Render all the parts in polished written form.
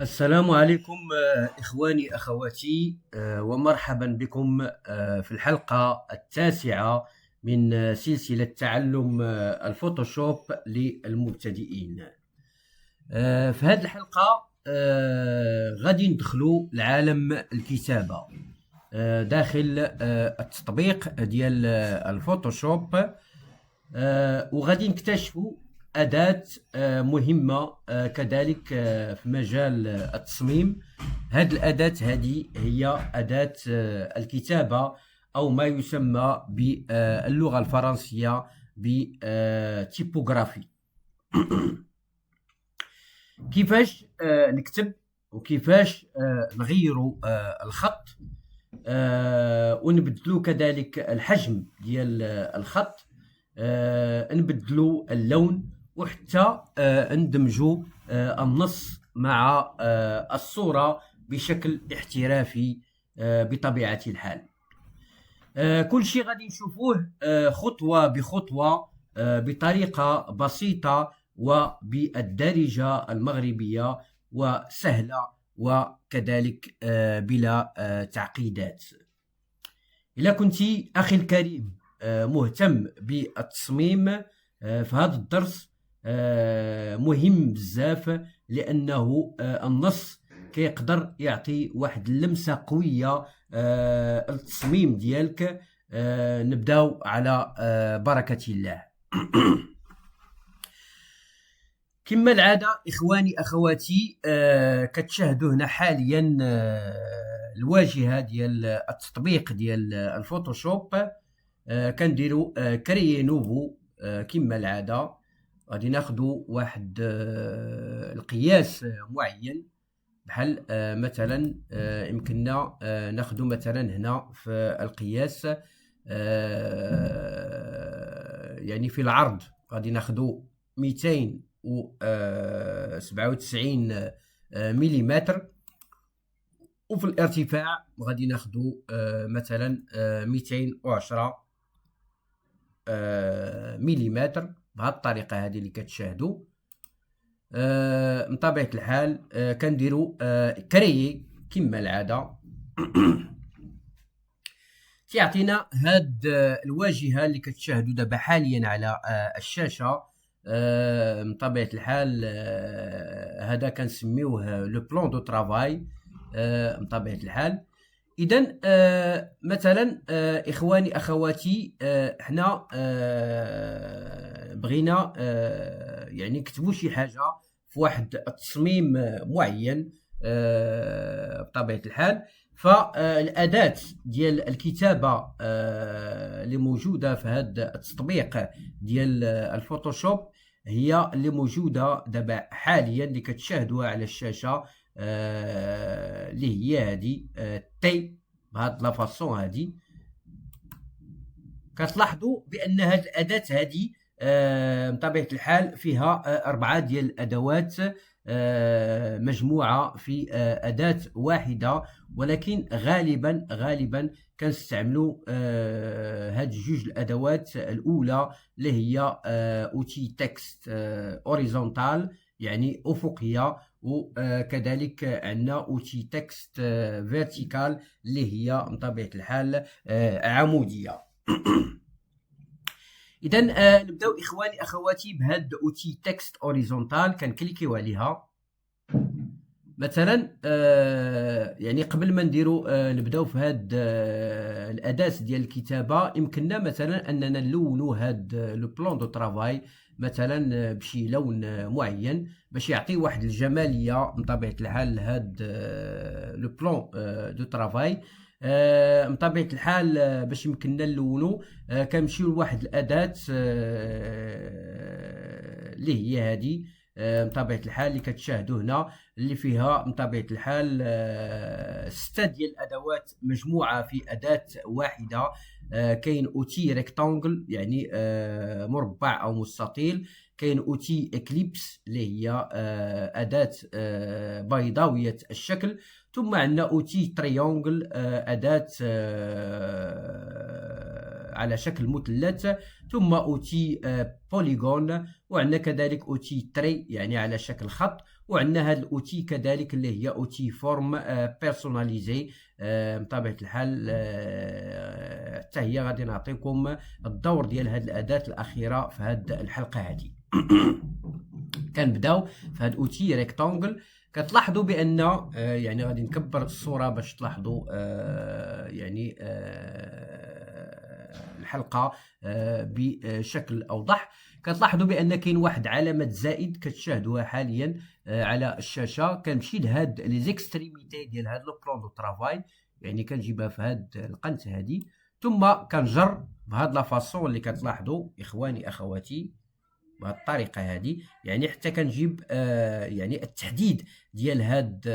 السلام عليكم إخواني أخواتي ومرحبا بكم في الحلقة التاسعة من سلسلة تعلم الفوتوشوب للمبتدئين. في هذه الحلقة غادي ندخلوا لعالم الكتابة داخل التطبيق ديال الفوتوشوب. وغادي نكتشفوا أداة مهمة كذلك في مجال التصميم. هذه الأداة هذه هي أداة الكتابة، أو ما يسمى باللغة الفرنسية بتيبوغرافي. كيفاش نكتب وكيفاش نغيروا الخط ونبدلوا كذلك الحجم ديال الخط، نبدلوا اللون، وحتى ندمجوا النص مع الصورة بشكل احترافي بطبيعة الحال. كل شيء غادي نشوفوه خطوة بخطوة بطريقة بسيطة وبالدارجة المغربية وسهلة، وكذلك بلا تعقيدات. إذا كنت أخي الكريم مهتم بالتصميم، فهذا الدرس مهم بزاف، لأنه النص كيقدر يعطي واحد اللمسة قوية التصميم ديالك. نبداو على بركة الله. كما العادة إخواني أخواتي، كتشاهدوا هنا حاليا الواجهة ديال التطبيق ديال الفوتوشوب. كنديروا كريي نوفو. كما العادة غادي ناخدو واحد القياس معين، بحال مثلا يمكننا ناخدو مثلا هنا في القياس، يعني في العرض غادي ناخدو 297 مليمتر، وفي الارتفاع غادي ناخدو مثلا 210 مليمتر، بهذه الطريقة هذه اللي كتشاهدوا. من طبيعة الحال كنديروا كريي كما العادة. تعطينا هاد الواجهة اللي كتشاهدوا دابا حاليا على الشاشة. من طبيعة الحال هذا كنسميوه لو بلان دو ترافاي من طبيعة الحال. إذن مثلا إخواني أخواتي، حنا بغينا يعني نكتبوا شي حاجة في واحد التصميم معين بطبيعة الحال. فالأداة ديال الكتابة اللي موجودة في هذا التطبيق ديال الفوتوشوب هي اللي موجودة دابا حاليا اللي كتشاهدوها على الشاشة، اللي هي هذه تي، بهاد لا فاسون هذه. كتلاحظوا بان هذه الاداه هذه بطبيعه الحال فيها 4 ديال الادوات مجموعه في اداه واحده، ولكن غالبا كنستعملوا هاد جوج الادوات. الاولى اللي هي اوتي تكست اوريزونتال، يعني افقيه، وكذلك عندنا اوتي تكست فيرتيكال اللي هي بطبيعه الحال عموديه. اذا نبداو اخواني اخواتي بهاد اوتي تكست اوريزونتال. كنكليكيو عليها مثلا. يعني قبل ما نديرو نبداو في هاد الاداه ديال الكتابه، يمكننا مثلا اننا نلونوا هاد لو بلان دو ترافاي مثلا بشي لون معين باش يعطي واحد الجماليه بطبيعه الحال لهاد لو بلان دو ترافاي. بطبيعه الحال باش يمكننا نلونوا كنمشيو لواحد الاداه اللي هي هذه بطبيعه الحال اللي كتشاهدوا هنا، اللي فيها بطبيعه الحال 6 ديال الادوات مجموعه في اداه واحده. كاين اوتي ريكتانجل، يعني مربع او مستطيل. كاين اوتي اكليبس اللي هي اداه بيضاويه الشكل. ثم عندنا اوتي تريونجل، اداه على شكل مثلث، ثم اوتي بوليغون، وعندنا كذلك اوتي تري يعني على شكل خط، وعندنا هذا الاوتي كذلك اللي هي اوتي فورم بيرسوناليزي. بطبيعه الحال حتى هي غادي نعطيكم الدور ديال هذه الاداه الاخيره في هذه الحلقه هذه. كنبداو في هذا الاوتي ريكتانجل. كتلاحظوا بان يعني غادي نكبر الصوره باش تلاحظوا يعني الحلقه بشكل اوضح. كتلاحظوا بان كاين واحد علامه زائد كتشاهدوها حاليا على الشاشه. كنمشي لهاد لي زيكستريميتي ديال هاد لو بلان دو طرافاي، يعني كنجيبها في هاد القنت هادي، ثم كنجر بهاد لا فاصون اللي كتلاحظوا اخواني اخواتي بهذه الطريقه هذه، يعني حتى كنجيب يعني التحديد ديال هاد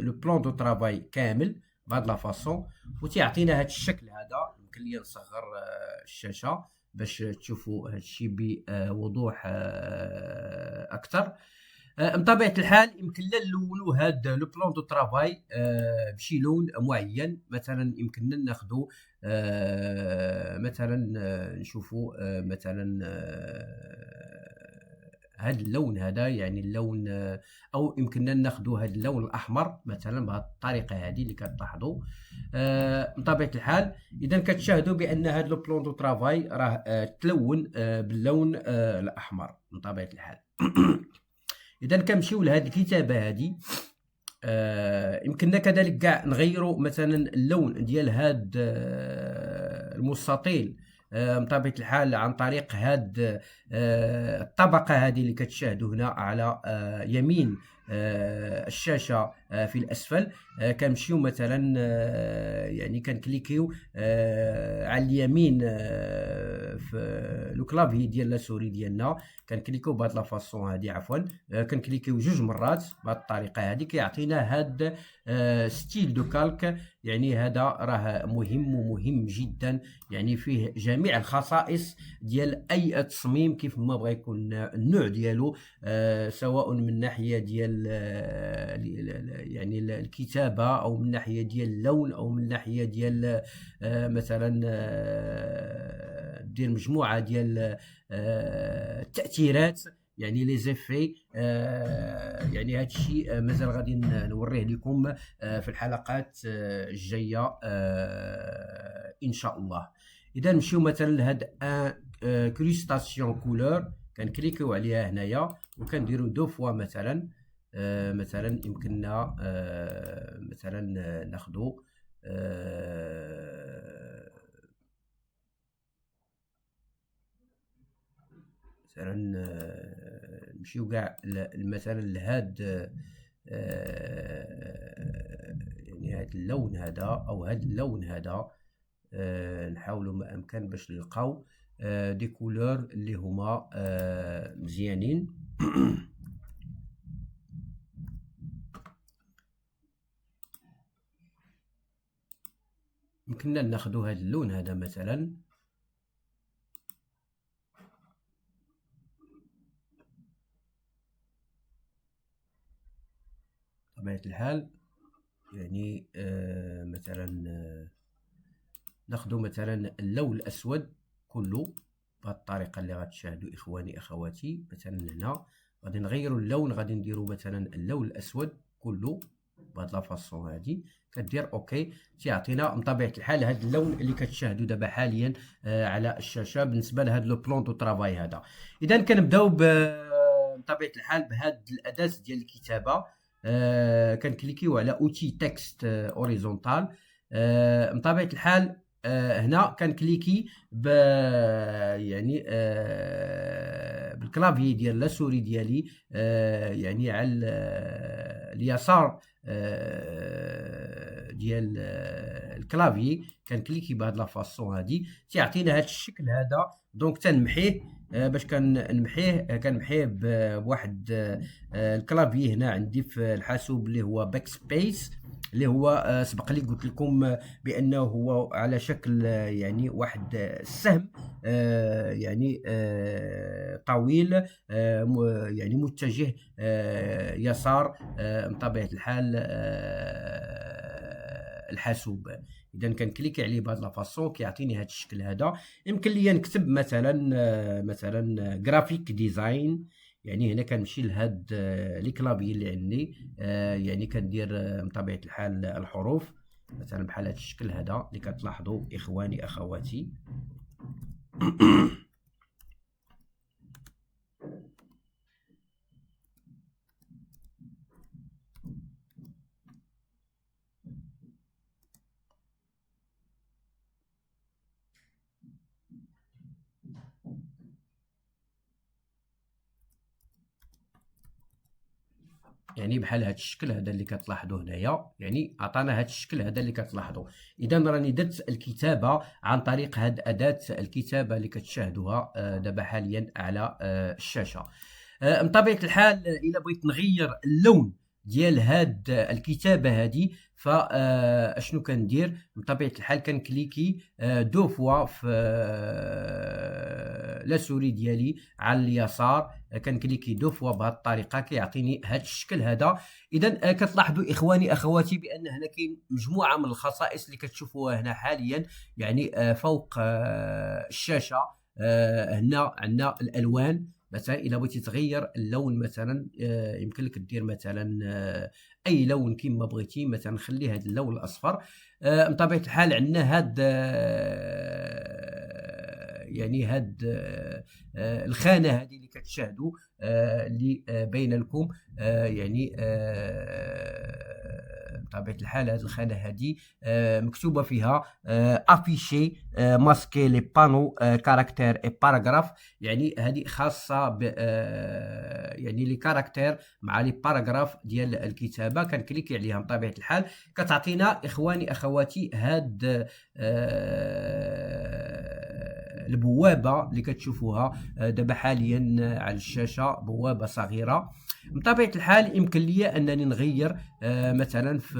لو بلان دو طرافاي كامل بهذه لا فاصون، وتيعطينا هذا الشكل هذا. يمكن لي نصغر الشاشه باش تشوفوا هذا الشيء بوضوح اكثر. بطبيعه الحال يمكن لنا نلونوا هذا لو بلان دو طرافاي بشي لون معين. مثلا يمكننا ناخذوا مثلا نشوفوا مثلا هذا اللون هذا، يعني اللون او يمكننا ناخذوا هذا اللون الاحمر مثلا بهذه الطريقه هذه اللي كتلاحظوا. بطبيعه الحال اذا كتشاهدوا بان هذا لو بلان دو طرافاي راه تلون باللون الاحمر بطبيعه الحال. اذا كنمشيو لهذه الكتابه هذه، يمكننا كذلك كاع نغيروا مثلا اللون ديال هذا المستطيل بطبيعه الحال عن طريق هذه الطبقه هذه اللي كتشاهدوا هنا على يمين الشاشه في الاسفل. كنمشيو مثلا يعني كنكليكيو على اليمين في لو كلافي ديال لا سوري ديالنا، كنكليكيو بهاد لا فاصون هادي، عفوا كنكليكيو جوج مرات بهاد الطريقه هادي، كيعطينا هاد ستيل دو كالك. يعني هذا راه مهم ومهم جدا، يعني فيه جميع الخصائص ديال اي تصميم كيف ما بغى يكون النوع ديالو، سواء من ناحيه ديال يعني الكتابه، او من ناحيه ديال اللون، او من ناحيه ديال مثلا ديال مجموعه ديال التاثيرات، يعني لي زيفي. يعني هذا الشيء مازال غادي نوريه لكم في الحلقات الجايه ان شاء الله. اذا نمشيو مثلا لهاد كريستاسيون كولور، كنكليكيو عليها هنايا وكنديروا دو فوا مثلا. مثلا يمكننا مثلا ناخذوا مثلا نمشيو كاع مثلا لهاد يعني هاد اللون هذا او هاد اللون هذا. نحاولوا ما امكن باش نلقاو دي كولور اللي هما مزيانين. يمكننا ناخذوا هذا اللون هذا مثلا. بطبيعة الحال يعني مثلا ناخذوا مثلا اللون الاسود كله بهذه الطريقه اللي غتشاهدوا اخواني اخواتي. مثلا هنا غادي نغيروا اللون، غادي نديروا مثلا اللون الاسود كله بهذه لا فاصون هذه. كدير اوكي، تيعطينا بطبيعه الحال هذا اللون اللي كتشاهدوا دابا حاليا على الشاشه بالنسبه لهذا لو بلون دو طرافاي هذا. اذا كنبداو بطبيعه الحال بهذه الاداه ديال الكتابه. كنكليكيو على اوتي تكست اوريزونتال. بطبيعه الحال هنا كنكليكي يعني بالكلافي ديال لا سوري ديالي، يعني على اليسار ديال الكلافي، كنكليكي بهاد لا فاصون هادي، تيعطينا هاد الشكل هذا. دونك تنمحيه باش كنمحيه بواحد الكلافي هنا عندي في الحاسوب اللي هو باك سبيس، اللي هو سبق لي قلت لكم بانه هو على شكل يعني واحد السهم يعني طويل يعني متجه يسار بطبيعه الحال الحاسوب. اذا كنكليكي عليه بهذا لافاسون كيعطيني هذا الشكل هذا. يمكن لي نكتب مثلا جرافيك ديزاين، يعني هنا كنمشي لهاد لي كلافي اللي عندي، يعني كندير من طبيعه الحال الحروف مثلا بحال هذا الشكل هذا اللي كتلاحظوا اخواني اخواتي. يعني بحال هذا الشكل هذا اللي كتلاحظوا هنايا، يعني عطانا هذا الشكل هذا اللي كتلاحظوا. اذا راني درت الكتابه عن طريق هذه اداه الكتابه اللي كتشاهدوها دابا حاليا على الشاشه. من طبيعه الحال الا بغيت نغير اللون ديال هاد الكتابه هذه، فاشنو كندير؟ من طبيعه الحال كنكليكي دو فوا في لا سوري ديالي على اليسار، كنكليكي دو فوا بهذه الطريقه كيعطيني هذا الشكل هذا. اذا كتلاحظوا اخواني اخواتي بان هنا كاين مجموعه من الخصائص اللي كتشوفوها هنا حاليا، يعني فوق الشاشه. هنا عندنا الالوان، مثلا الا بغيتي تغير اللون مثلا يمكن لك دير مثلا اي لون كما بغيتي، مثلا خلي هذا اللون الاصفر. من طبيعه الحال عندنا هاد يعني هاد الخانه هذه اللي كتشاهدوا اللي بين لكم، يعني بطبيعه الحال هذه الخانه هذه مكتوبه فيها افيشي ماسكي لي بانو كاركتير اي باراغراف، يعني هذه خاصه ب يعني لي كاركتير مع لي باراغراف ديال الكتابه. كنكليكي عليها بطبيعه الحال كتعطينا اخواني اخواتي هاد البوابه اللي كتشوفوها دابا حاليا على الشاشه، بوابه صغيره. بطبيعه الحال يمكن لي انني نغير مثلا في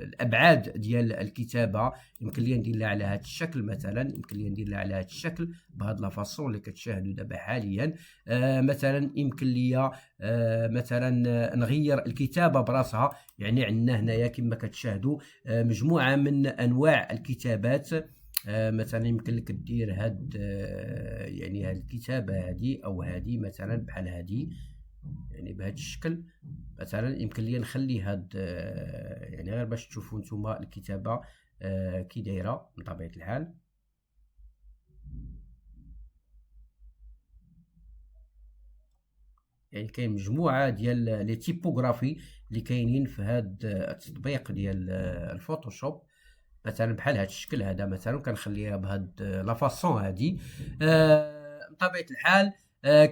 الابعاد ديال الكتابه، يمكن لي ندير لها على هذا الشكل مثلا، يمكن لي ندير لها على هذا الشكل بهذا لافاسون اللي كتشاهدوا دابا حاليا. مثلا يمكن لي مثلا نغير الكتابه براسها، يعني عندنا هنايا كما كتشاهدوا مجموعه من انواع الكتابات. مثلا يمكن لك دير هاد يعني هاد الكتابه هذه او هذه مثلا بحال هذه، يعني بهذا الشكل. مثلا يمكن لي نخلي هاد يعني غير باش تشوفوا نتوما الكتابه كي دايره بطبيعه الحال. يعني كاين مجموعه ديال لي تيبوغرافي اللي كاينين في هذا التطبيق ديال الفوتوشوب، مثلا بحال هذا الشكل هذا مثلا كنخليها بهاد لا فاسون هذه. بطبيعه الحال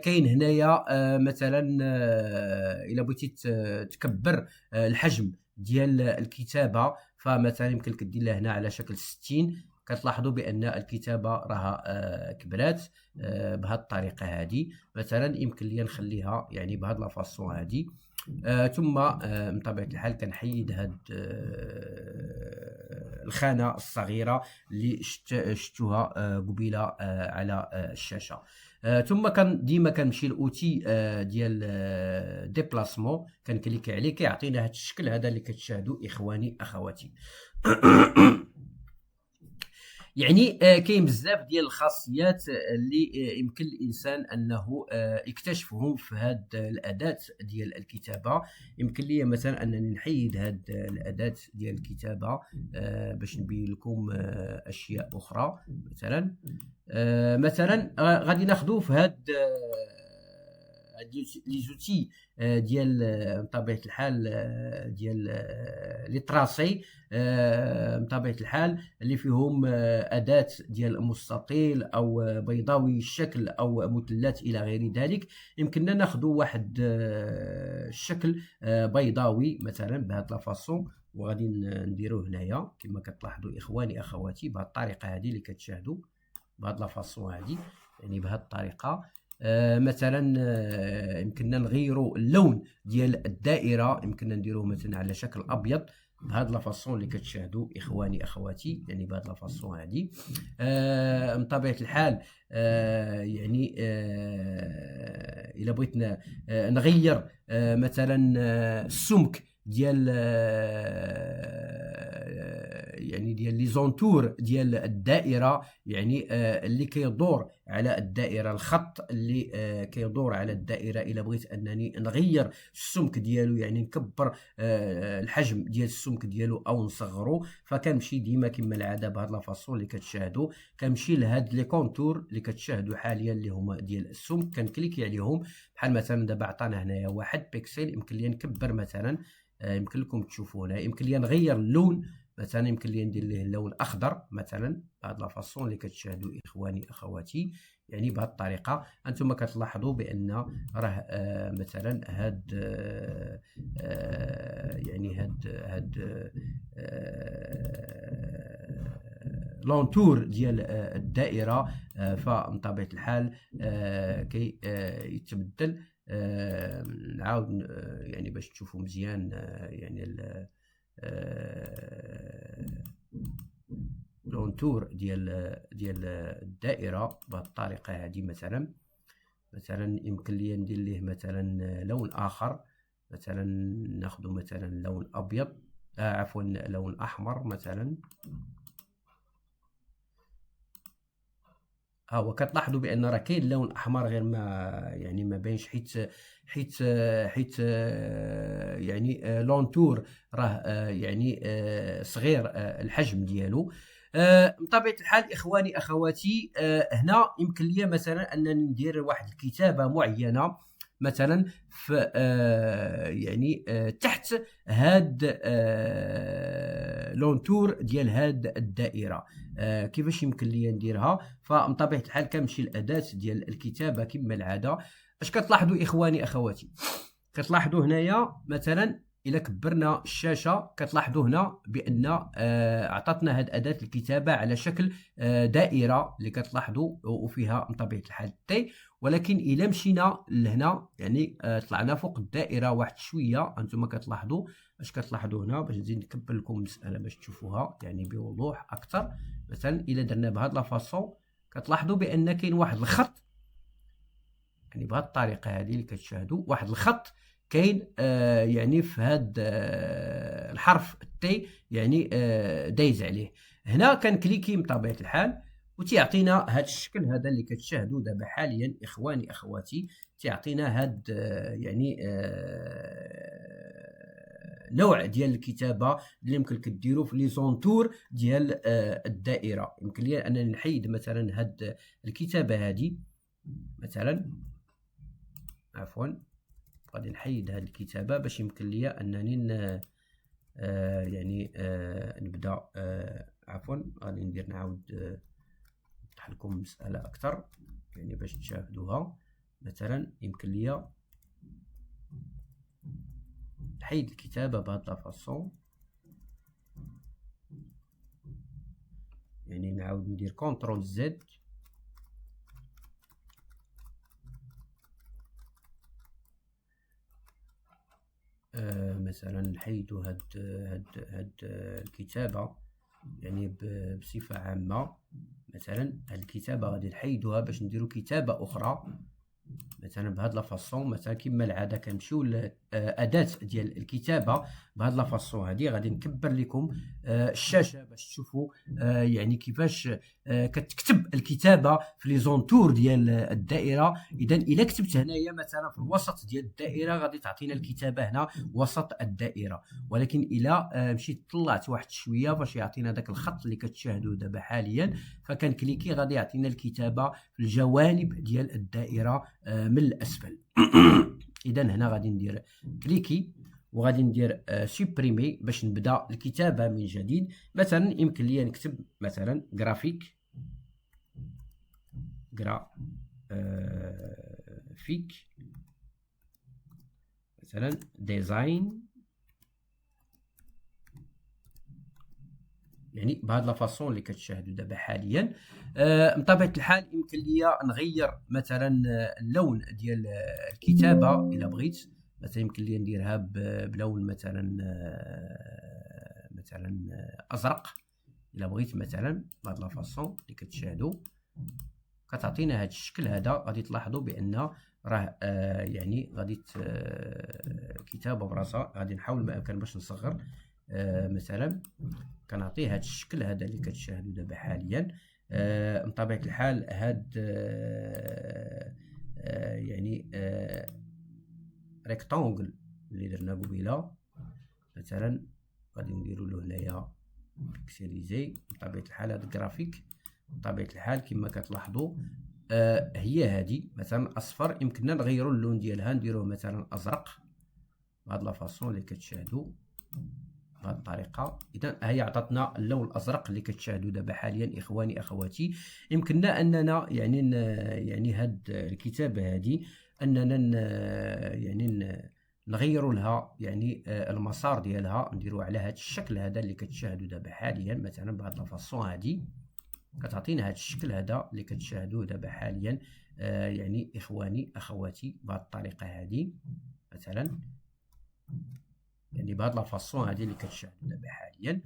كاين هنايا مثلا الا بغيتي تكبر الحجم ديال الكتابه، فمثلا يمكن لك دير لها هنا على شكل 60. كتلاحظوا بان الكتابه راها كبرات بهذه الطريقه هذه. مثلا يمكن لي نخليها يعني بهذه لا فاسون هذه. ثم من طبيعه الحال كنحيد هاد الخانه الصغيره اللي شفتوها قبيله على الشاشه. ثم ديما كنمشي لاوتي ديال ديبلاسمون، كنكليكي عليه كيعطينا هاد الشكل هذا اللي كتشاهدوا اخواني اخواتي. يعني كاين بزاف ديال الخاصيات اللي يمكن الانسان انه يكتشفهم في هاد الاداه ديال الكتابه. يمكن لي مثلا انني نحيد هاد الاداه ديال الكتابه باش نبين لكم اشياء اخرى. مثلا غادي ناخذوا في هاد لي زوتي ديال بطبيعه الحال ديال لي تراسي بطبيعه الحال اللي فيهم اداه ديال مستطيل او بيضاوي الشكل او مثلث الى غير ذلك. يمكننا ناخذوا واحد الشكل بيضاوي مثلا بهذه لا فاسون، وغادي نديروه هنايا كما كتلاحظوا اخواني اخواتي بهذه الطريقه هذه اللي كتشاهدوا بهذه لا فاسون هذه، يعني بهذه الطريقه. مثلا يمكننا نغيروا اللون ديال الدائره، يمكننا نديروه مثلا على شكل ابيض بهذه لا فاسون اللي كتشاهدوا اخواني اخواتي، يعني بهذه لا فاسون هذه. من طبيعه الحال يعني الا بغيت نغير مثلا السمك ديال يعني ديال لي زونتور ديال الدائره، يعني اللي كيدور على الدائره، الخط اللي كيدور على الدائره. الا بغيت انني نغير السمك ديالو، يعني نكبر الحجم ديال السمك ديالو او نصغرو، فكنمشي ديما كما العاده بهاد لا فاصون اللي كتشاهدوا، كنمشي لهاد لي كونتور اللي كتشاهدوا حاليا اللي هما ديال السمك، كنكليكي عليهم. بحال مثلا دابا عطانا هنايا 1 بيكسل، يمكن لي نكبر مثلا، يمكن لكم تشوفوا هنا، يمكن لي نغير اللون مثلا، يمكن لي ندير ليه اللون الاخضر مثلا بهاد لا فاصون اللي كتشاهدوا اخواني اخواتي. يعني بهذه الطريقه انتم كتلاحظوا بان راه مثلا هاد يعني هاد لونتور ديال الدائره، فمن طبيعه الحال كي يتبدل. نعاود يعني باش تشوفوا مزيان يعني لونتور ديال الدائره بهذه الطريقه هذه. مثلا يمكن لي ندير ليه مثلا لون اخر، مثلا ناخذ مثلا لون ابيض، عفوا لون احمر مثلا. وكتلاحظوا بان راه كاين اللون الاحمر غير ما يعني ما باينش، حيت يعني لونتور راه يعني صغير الحجم ديالو. بطبيعه الحال اخواني اخواتي، هنا يمكن لي مثلا انني ندير واحد الكتابه معينه مثلا في يعني تحت هاد لونتور ديال هاد الدائره. كيفاش يمكن لي نديرها؟ فمن طبيعه الحال كنمشي للاداه ديال الكتابه كما العاده. اش كتلاحظوا اخواني اخواتي؟ كتلاحظوا هنايا مثلا الا كبرنا الشاشه كتلاحظوا هنا بان عطاتنا هاد اداه الكتابه على شكل دائره اللي كتلاحظوا وفيها من طبيعه الحال تي. ولكن الا مشينا لهنا يعني طلعنا فوق الدائره واحد شويه، انتم كتلاحظوا اش كتلاحظوا هنا. باش نزيد نكبر لكم المساله باش تشوفوها يعني بوضوح اكثر. مثلا الا درنا بهاد لا فاصون كتلاحظوا بان كاين واحد الخط، يعني بهذه الطريقه هذه اللي كتشاهدوا واحد الخط كاين يعني في هذا الحرف التي، يعني دايز عليه. هنا كنكليكي بطبيعه الحال وتيعطينا هذا الشكل هذا اللي كتشاهدوا دابا حاليا اخواني اخواتي. تيعطينا هذا يعني نوع ديال الكتابه اللي يمكن كديروا في لي زونتور ديال الدائره. يمكن لي انني نحيد مثلا هذه الكتابه هذه مثلا، عفوا غادي نحيد هذه الكتابه باش يمكن لي انني يعني نبدا. عفوا غادي ندير نعاود نوضح لكم المساله اكثر يعني باش تشاهدوها. مثلا يمكن لي نحيد الكتابه بهذه لا فاصون، يعني نعاود ندير كونترول زد مثلا نحيدو هاد الكتابه يعني بصفه عامه. مثلا هاد الكتابه غادي نحيدوها باش نديرو كتابه اخرى مثلا بهاد لا فاصون. مثلا كما العاده كنمشيو لاداه ديال الكتابه بهاد لا فاصون هادي. غادي نكبر لكم الشاشه باش تشوفوا يعني كيفاش كتكتب الكتابه في لي زونتور ديال الدائره. اذا الا كتبت هنايا مثلا في الوسط ديال الدائره غادي تعطينا الكتابه هنا وسط الدائره. ولكن الا مشيت طلعت واحد شويه باش يعطينا داك الخط اللي كتشاهدوا دابا حاليا، فكنكليكي غادي يعطينا الكتابه في الجوانب ديال الدائره من الاسفل. اذا هنا غادي ندير كليكي وغادي ندير سوبريمي باش نبدا الكتابه من جديد. مثلا يمكن لي نكتب مثلا جرافيك مثلا ديزاين، يعني بهذه لا فاصون اللي كتشاهدوا دابا حاليا. بطبيعه الحال يمكن لي نغير مثلا اللون ديال الكتابه الا بغيت. مثلا يمكن لي نديرها بلون مثلا ازرق الا بغيت. مثلا بهذه لا فاصون اللي كتشاهدوا كتعطينا هذا الشكل هذا. غادي تلاحظوا بان راه يعني غادي كتابه براسها. غادي نحاول ما امكن باش نصغر مثلا كنعطيه هذا الشكل هذا اللي كتشاهدوا دابا حاليا. بطبيعه الحال هاد يعني ريكتونغل اللي درنا قبيله مثلا غادي نديرو له هنايا بيكسيليزي. بطبيعه الحال هذا الجرافيك بطبيعه الحال كما كتلاحظوا هي هذه مثلا اصفر، يمكننا نغيروا اللون ديالها نديروه مثلا ازرق بهاد لا فاصون اللي كتشاهدوا بهذه الطريقه. اذا هي عطاتنا اللون الازرق اللي كتشاهدوا دابا حاليا اخواني اخواتي. يمكننا اننا يعني هاد الكتابه هذه اننا يعني نغيروا لها يعني المسار ديالها، نديروا على هذا الشكل هذا اللي كتشاهدوا دابا حاليا مثلا بهذه الفاصون هذه كتعطينا هذا الشكل هذا اللي كتشاهدوه دابا حاليا يعني اخواني اخواتي بهذه الطريقه هذه مثلا، يعني بهذه لا فاصون هذه اللي كتشاهدوا دابا حاليا.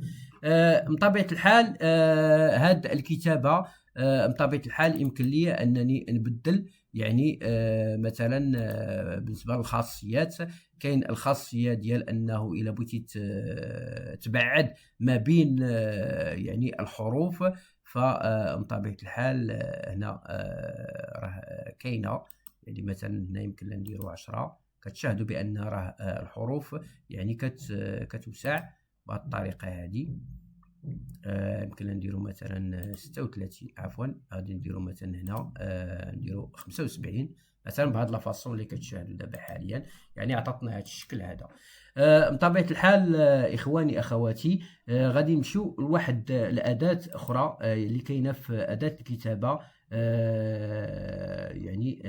بطبيعه الحال هاد الكتابه بطبيعه الحال يمكن لي انني نبدل يعني مثلا بالنسبه للخاصيات. كاين الخاصيه ديال انه الا بغيتي تبعد ما بين يعني الحروف، فبطبيعه الحال هنا راه كاينه يعني مثلا هنا يمكن نديروا 10. كتشاهدوا بان راه الحروف يعني كتوسع بهذه الطريقه هذه. يمكن نديروا مثلا 36 عفوا غادي نديروا مثلا هنا نديروا 75 مثلا بهذه لا فاصون اللي كتشاهدوا دابا حاليا، يعني عطاتنا هذا الشكل هذا. بطبيعه الحال اخواني اخواتي غادي نمشيو لواحد الاداه اخرى اللي كاينه في اداه الكتابه. يعني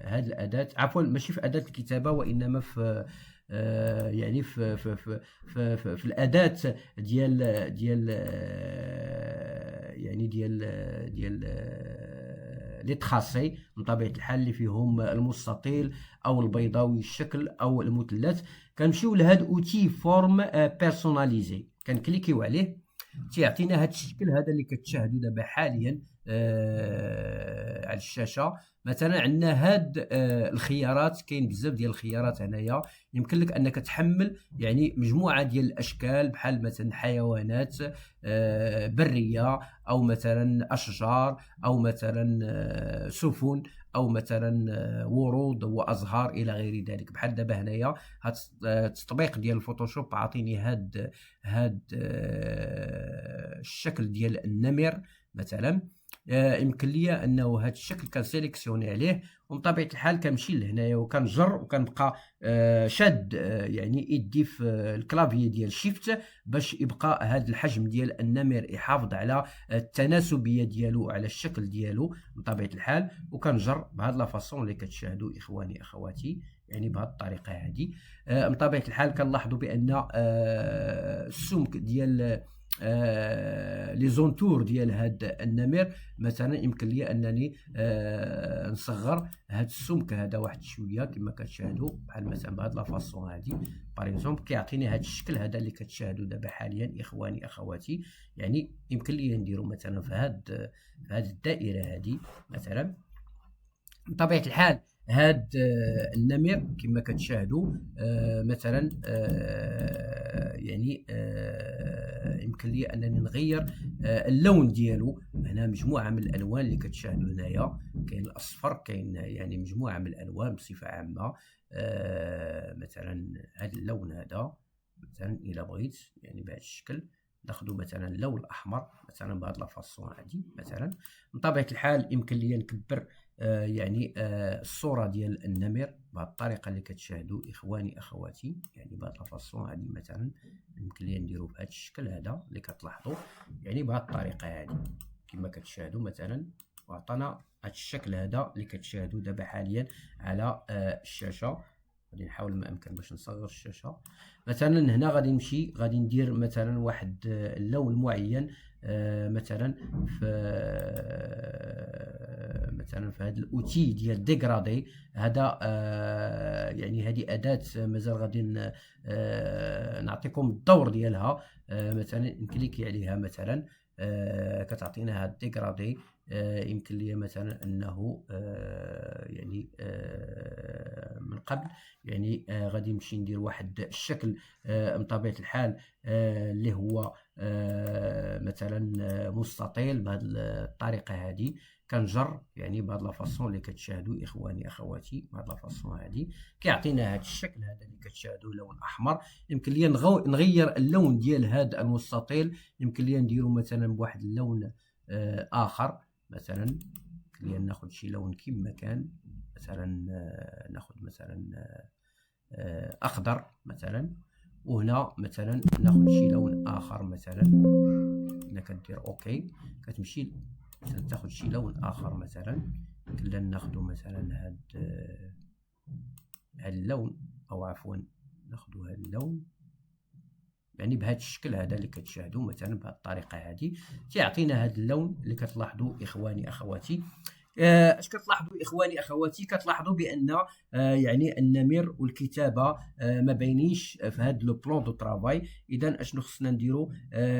هذه الاداه عفوا ماشي في اداه الكتابه وانما في يعني في الاداه ديال يعني ديال لي تراسي بطبيعه الحال اللي فيهم المستطيل او البيضاوي الشكل او المثلث. كنمشيو لهاد اوتي فورم بيرسوناليزي كنكليكيو عليه تيعطينا هذا الشكل هذا اللي كتشاهدوا دابا حاليا على الشاشه. مثلا عندنا هاد الخيارات، كاين بزاف ديال الخيارات هنايا. يمكن لك انك تحمل يعني مجموعه ديال الاشكال بحال مثلا حيوانات بريه او مثلا اشجار او مثلا سفن او مثلا ورود وازهار الى غير ذلك. بحال دابا هنايا هاد التطبيق ديال الفوتوشوب عاطيني هاد الشكل ديال النمر مثلا. يمكن لي انه هذا الشكل كنسيليكسيوني عليه وبطبيعه الحال كنمشي لهنايا وكنجر وكنبقى شاد يعني يدي في الكلافي ديال شيفت باش يبقى هذا الحجم ديال النمر يحافظ على التناسبيه ديالو على الشكل ديالو بطبيعه الحال. وكنجر بهذه لا فاصون اللي كتشاهدوا اخواني اخواتي يعني بهذه الطريقه هذه. بطبيعه الحال كنلاحظوا بان السمك ديال لي زونتور ديال هاد النمر مثلا يمكن لي انني نصغر هاد السمك هذا واحد شويه كما كتشاهدوا بحال مثلا بهاد لا فاصون هادي باغ اكزومبل كيعطيني هاد الشكل هذا اللي كتشاهدوا دابا حاليا اخواني اخواتي. يعني يمكن لي نديرو مثلا في هاد الدائره هذه مثلا. بطبيعه الحال هاد النمر كما كتشاهدوا مثلا يعني يمكن لي انني نغير اللون ديالو. هنا مجموعه من الالوان اللي كتشاهدوا هنايا، كاين الاصفر كاين يعني مجموعه من الالوان بصفه عامه. مثلا هذا اللون هذا مثلا الا بغيت يعني بهذا الشكل ناخذ مثلا اللون الاحمر مثلا بهذه لا فاصون هذه مثلا. بطبيعه الحال يمكن لي نكبر يعني الصوره ديال النمر بهذه الطريقه اللي كتشاهدوا اخواني اخواتي يعني بهذه لا فاصون هذه مثلا. يمكن لي نديرو بهذا الشكل هذا اللي كتلاحظوا يعني بهذه الطريقه هذه كما كتشاهدوا مثلا. وعطانا هذا الشكل هذا اللي كتشاهدوا دابا حاليا على الشاشه. غادي نحاول ما امكن باش نصغر الشاشه. مثلا هنا غادي نمشي غادي ندير مثلا واحد اللون معين مثلا في مثلا في هذا الاوتي ديال ديغرادي هذا. يعني هذه اداه مازال غادي نعطيكم الدور ديالها. مثلا نكليكي عليها مثلا كتعطينا هاد ديغرادي. يمكن لي مثلا انه يعني من قبل. يعني غادي نمشي ندير واحد الشكل من طبيعة الحال اللي هو مثلا مستطيل بهذه الطريقة هذه. كنجر يعني بهذه لافاسون اللي كتشاهدوا اخواني اخواتي، بهذه لافاسون هذه كيعطينا هذا الشكل هذا اللي كتشاهدوا لون احمر. يمكن لي نغير اللون ديال هذا المستطيل، يمكن لي نديرو مثلا بواحد اللون اخر. مثلا يمكن لي ناخذ شي لون كما كان، مثلا ناخذ مثلا اخضر مثلا، وهنا مثلا ناخذ شي لون اخر. مثلا هنا كدير اوكي كتمشي مثلا تاخذ شي لون اخر. مثلا كلا ناخذ مثلا هاد اللون، او عفوا ناخذ هاد اللون يعني بهذا الشكل هذا اللي كتشاهدوا مثلا بهذه الطريقه هذه تيعطينا هذا اللون اللي كتلاحظوا اخواني اخواتي. اش كتلاحظوا اخواني اخواتي؟ كتلاحظوا بان يعني النمر والكتابه ما باينينش في هذا لو بلون دو طرافاي. اذا اشنو خصنا نديروا؟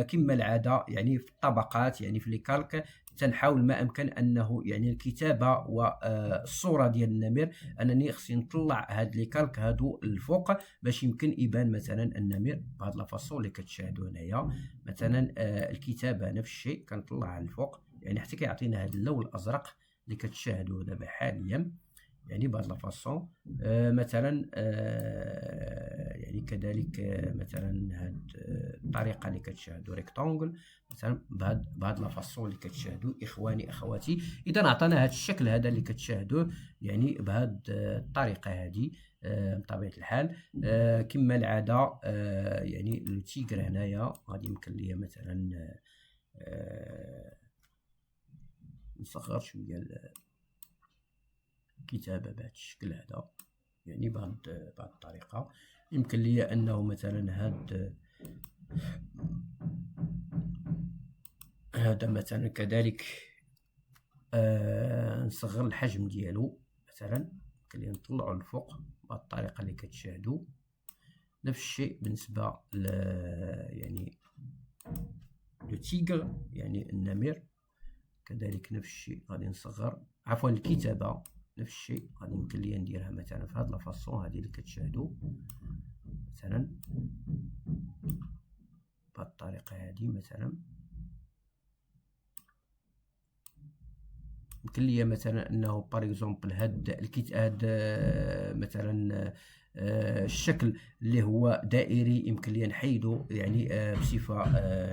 كما العاده يعني في الطبقات، يعني في لي كالك تنحاول ما امكن انه يعني الكتابه والصوره ديال النمر انني خصني نطلع هاد لي كالك هادو الفوق باش يمكن يبان مثلا النمر بهاد لا فاصون اللي كتشاهدوا هنايا. مثلا الكتابه نفس الشيء كنطلعها الفوق يعني حتى كيعطينا هذا اللون الازرق اللي كتشاهدوا دابا حاليا يعني بهذه لافاسون. مثلا يعني كذلك مثلا هاد الطريقه اللي كتشاهدوا ريكتونغل مثلا بهذه لافاسون اللي كتشاهدوا اخواني اخواتي. اذا عطانا هذا الشكل هذا اللي كتشاهدوه يعني بهذه الطريقه هذه بطبيعه الحال. كما العاده يعني التيغر هنايا غادي يمكن ليا مثلا نصغر شويه الكتابه بهذا الشكل هذا يعني بهذه الطريقه. يمكن لي انه مثلا هذا مثلا كذلك نصغر الحجم ديالو مثلا، يمكن لي نطلعو الفوق بهذه الطريقه اللي كتشاهدوا. نفس الشيء بالنسبه يعني لو تيغر يعني النمر كذلك نفس الشيء غادي نصغر، عفوا الكتابه نفس الشيء غادي يمكن لي نديرها مثلا في هذه لافاسون هذه اللي كتشاهدوا مثلا بهذه الطريقه هذه. مثلا يمكن لي مثلا انه باغ اكزومبل هاد مثلا الشكل اللي هو دائري يمكن لي نحيدو يعني بصفه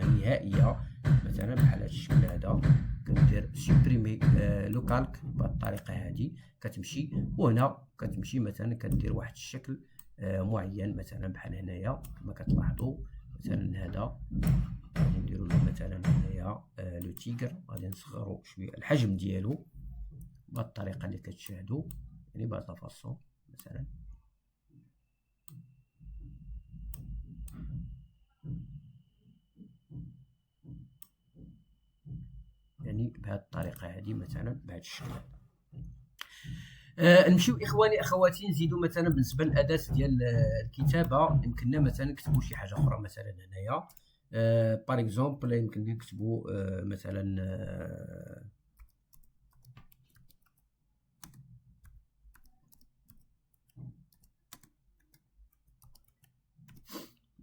نهائيه مثلا بحال هذا الشكل هذا. كندير سوبريمي لو كالك بهذه الطريقه هذه كتمشي، وهنا كتمشي مثلا كدير واحد الشكل معين مثلا بحال هنايا كما كتلاحظوا. مثلا هذا غادي نديرو له مثلا هنايا لو تيغر غادي نصغرو شويه الحجم ديالو بهذه الطريقه اللي كتشاهدوا يعني بهذه لافاسون مثلا. يعني بهذه الطريقه هذه مثلا بهذا الشكل هذا. نمشيو اخواني اخواتي نزيدو مثلا بالنسبه للاداه ديال الكتابه. يمكننا مثلا نكتبوا شي حاجه اخرى مثلا هنايا باغ اكزومبل يمكن نكتبوا مثلا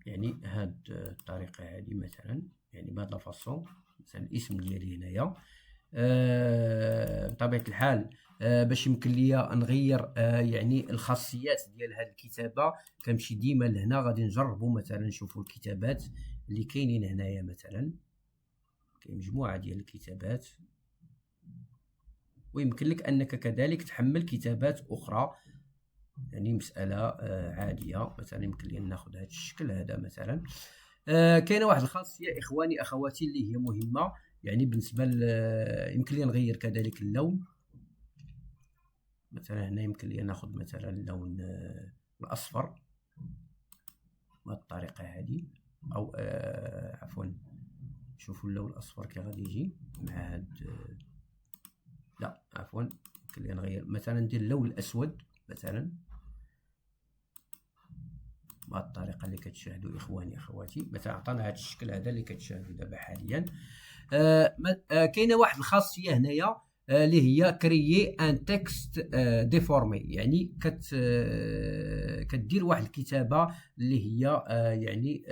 يعني هاد الطريقه هذه مثلا يعني بهاد لافاسون. مثلا الاسم ديالي هنايا بطبيعه الحال باش يمكن ليا نغير يعني الخاصيات ديال هاد الكتابه كنمشي ديما لهنا غادي نجربوا مثلا نشوفوا الكتابات اللي كاينين هنايا. مثلا كاين مجموعه ديال الكتابات، ويمكن لك انك كذلك تحمل كتابات اخرى يعني مساله عاديه. مثلا يمكن لي ناخذ هذا الشكل هذا مثلا. كاينه واحد الخاصيه اخواني اخواتي اللي هي مهمه يعني بالنسبه يمكن لي نغير كذلك اللون. مثلا هنا يمكن لي ناخذ مثلا اللون الاصفر بهذه الطريقه هذه، او عفوا شوفوا اللون الاصفر كي غادي يجي مع هاد لا عفوا يمكن لي نغير مثلا ندير اللون الاسود مثلا بهذه الطريقه اللي كتشاهدوا اخواني اخواتي. مثلا عطانا هذا الشكل هذا اللي كتشاهدوا دابا حاليا. كاينه واحد الخاصيه هنايا اللي هي كريي ان تكست ديفورمي، يعني كدير واحد الكتابه اللي هي يعني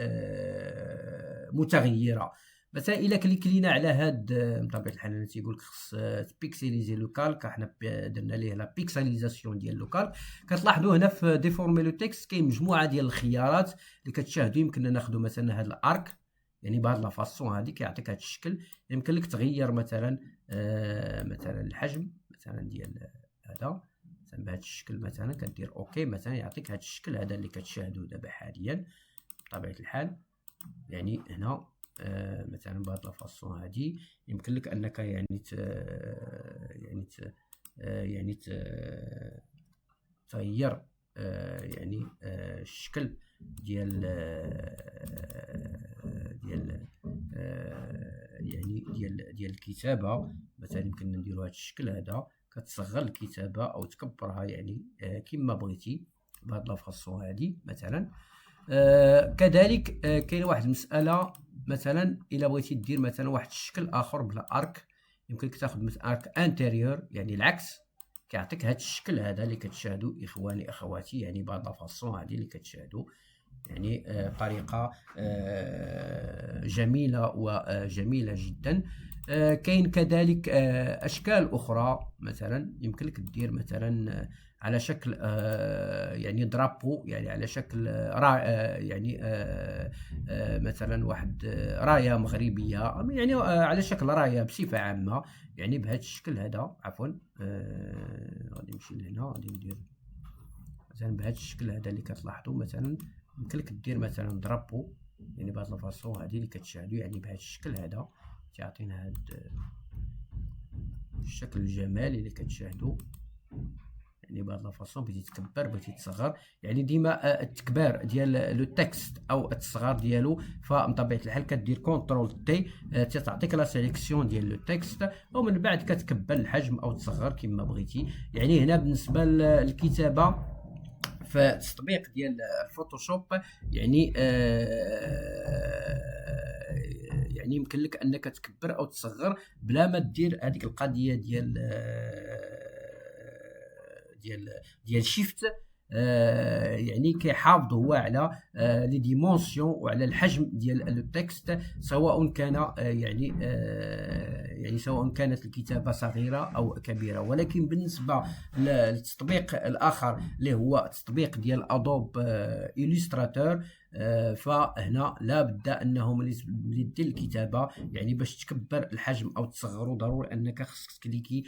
متغيره. مثلا الا كلينا على هاد بطبيعه الحال انا تيقول لك خص تبيكسيليزي لو كالك، حنا درنا ليه لا بيكساليزاسيون ديال لو كالك. كتلاحظوا هنا في ديفورمي لو تكست كاين مجموعه ديال الخيارات اللي كتشاهدوا. يمكن ناخذوا مثلا هاد الارك، يعني بهاد لا فاسون هادي كيعطيك هاد الشكل. يمكن لك تغير مثلا مثلا الحجم مثلا ديال هذا مثلا بهذا الشكل، مثلا كدير اوكي مثلا يعطيك هذا الشكل هذا اللي كتشاهدوا دابا حاليا بطبيعه الحال. يعني هنا مثلا بهذه لافاسون هذه يمكن لك انك يعني تغير يعني الشكل ديال ديال الكتابه. مثلا يمكن نديروا هذا الشكل هذا، كتصغر الكتابه او تكبرها يعني كما بغيتي بهاد لافاسون هذه مثلا. كذلك كاين واحد المساله، مثلا الا بغيتي دير مثلا واحد الشكل اخر بلا ارك، يمكنك تاخذ مثلا ارك انتيريور يعني العكس، كيعطيك هذا الشكل هذا اللي كتشاهدوا اخواني اخواتي، يعني بهاد لافاسون هذه اللي كتشاهدوا. يعني طريقه جميله وجميله جدا. كاين كذلك اشكال اخرى، مثلا يمكن لك دير مثلا على شكل يعني درابو، يعني على شكل يعني مثلا واحد رايه مغربيه، يعني على شكل رايه بصفه عامه، يعني بهذا الشكل هذا. عفوا غادي نمشي لهنا، غادي ندير مثلا بهذا الشكل هذا اللي كتلاحظوا. مثلا يمكن لك دير مثلا درابو، يعني بهذه الفاصون هذه اللي كتشاهدوا، يعني بهذا الشكل هذا تعطينا هذا الشكل الجمالي اللي كتشاهدوا. يعني بهذه الفاصون بغيتي تكبر بغيتي تصغر، يعني ديما التكبار ديال لو تكست او التصغير ديالو، فمن طبيعه الحال كدير كونترول تي تعطيك لا سيليكسيون ديال لو تكست، ومن بعد كتكبر الحجم او تصغر كما بغيتي. يعني هنا بالنسبه للكتابه في التطبيق ديال الفوتوشوب، يعني يعني يمكن لك انك تكبر او تصغر بلا ما دير هذيك القضيه ديال شيفت. يعني كيحافظ هو على لي ديمونسيون وعلى الحجم ديال التكست، سواء كان يعني سواء كانت الكتابه صغيره او كبيره. ولكن بالنسبه للتطبيق الاخر اللي هو التطبيق ديال ادوب إليستراتور، فهنا لا بد انه ملي دير الكتابه، يعني باش تكبر الحجم او تصغرو ضروري انك خصك تكليكي،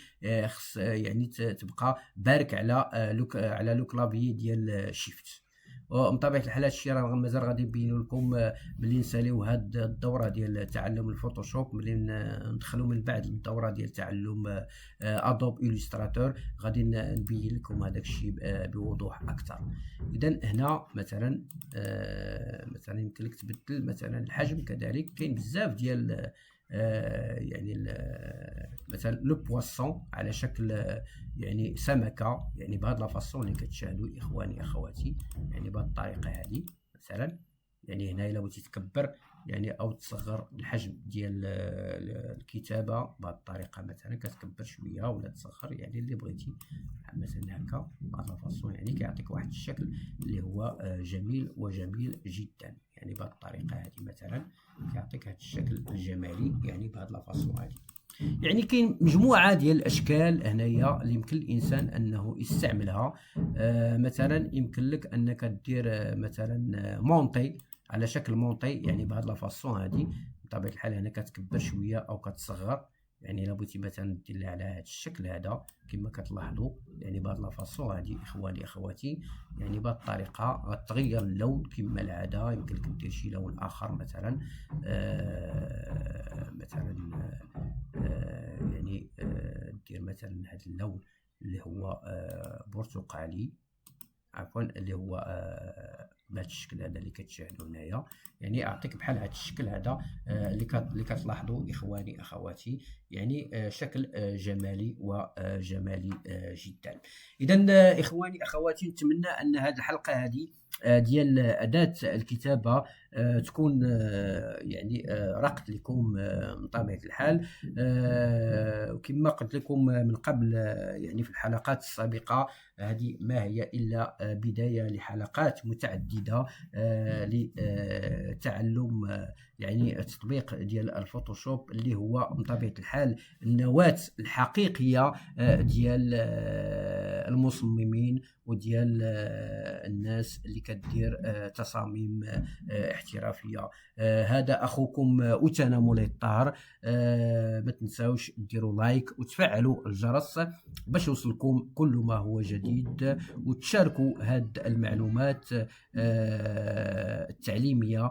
خص يعني تبقى بارك على لو كلافي ديال شيفت. ومن طبيعه الحال هادشي راه مازال غادي نبينو لكم ملي نساليو هاد الدوره ديال تعلم الفوتوشوب، ملي ندخلو من بعد الدوره ديال تعلم ادوب إليستراتور، غادي نبين لكم هذاك الشيء بوضوح اكثر. اذا هنا مثلا مثلا يمكن لك تبدل مثلا الحجم. كذلك كاين بزاف ديال يعني مثلا لو بواسون على شكل يعني سمكه، يعني بهذه لا فاصون اللي كتشاهدوا اخواني اخواتي، يعني بهذه الطريقه هذه مثلا. يعني هنا الا بغيتي تكبر يعني او تصغر الحجم ديال الكتابه بهذه الطريقه، مثلا كتكبر شويه ولا تصغر يعني اللي بغيتي، مثلا هكا بهذه لا فاصون، يعني كيعطيك واحد الشكل اللي هو جميل وجميل جدا. يعني بهذه الطريقه هذه مثلا كيعطيك هذا الشكل الجمالي، يعني بهذه لا فاصون هذه. يعني كاين مجموعه ديال الاشكال هنايا اللي يمكن الانسان انه يستعملها. مثلا يمكن لك انك دير مثلا مونطي على شكل مونطي، يعني بهذه لا فاصون هذه. بطبيعه الحال هنا كتكبر شويه او كتصغر، يعني الا بغيتي مثلا دير على هذا الشكل هذا كما كتلاحظوا، يعني بهذه لا فاصون هذه اخواني اخواتي. يعني بهذه الطريقه غتغير اللون كما العاده. يمكن لك دير شي لون اخر مثلا مثلا يعني دير مثلا هذا اللون اللي هو برتقالي، عفوا اللي هو بهذا الشكل هذا اللي كتشاهدوا هنايا. يعني اعطيك بحال هذا الشكل هذا اللي كتلاحظوا اخواني اخواتي، يعني شكل جمالي وجمالي جدا. اذا اخواني اخواتي، نتمنى ان هذه الحلقه هذه ديال أداة الكتابة تكون يعني رقت لكم من طبيعة الحال. وكما قلت لكم من قبل يعني في الحلقات السابقة، هذه ما هي إلا بداية لحلقات متعددة لتعلم يعني التطبيق ديال الفوتوشوب، اللي هو من طبيعة الحال النواة الحقيقية ديال المصممين وديال الناس اللي كدير تصاميم احترافية. هذا أخوكم أتانا مولاي الطاهر. ما تنساوش ديروا لايك وتفعلوا الجرس باش يوصلكم كل ما هو جديد، وتشاركوا هاد المعلومات التعليمية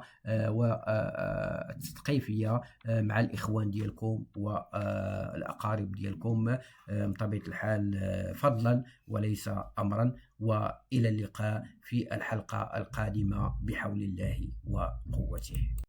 والتثقيفية مع الإخوان ديالكم والأقارب ديالكم بطبيعة الحال، فضلا وليس أمرا. وإلى اللقاء في الحلقة القادمة بحول الله وقوته.